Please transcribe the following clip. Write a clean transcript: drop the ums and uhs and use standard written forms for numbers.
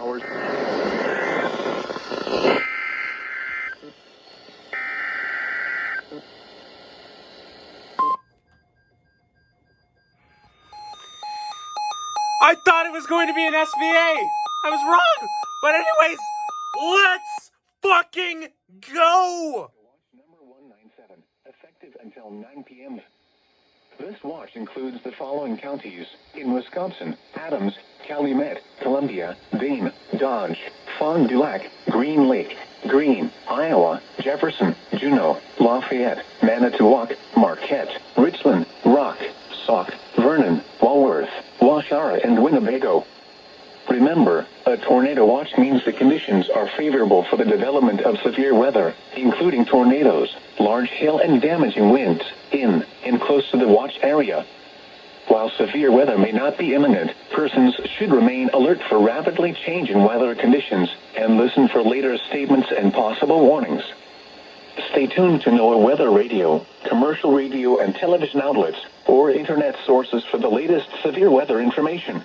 hours. I thought it was going to be an SVA. I was wrong. But anyways, let's fucking go. Watch number 197, effective until 9 p.m. This watch includes the following counties in Wisconsin: Adams, Calumet, Columbia, Dane, Dodge, Fond du Lac, Green Lake, Greene, Iowa, Jefferson, Juneau, Lafayette, Manitowoc, Marquette, Richland, Rock, Sauk, Vernon, Walworth, Washara, and Winnebago. Remember, a tornado watch means the conditions are favorable for the development of severe weather, including tornadoes, large hail, and damaging winds, in and close to the watch area. While severe weather may not be imminent, persons should remain alert for rapidly changing weather conditions and listen for later statements and possible warnings. Stay tuned to NOAA weather radio, commercial radio and television outlets, or internet sources for the latest severe weather information.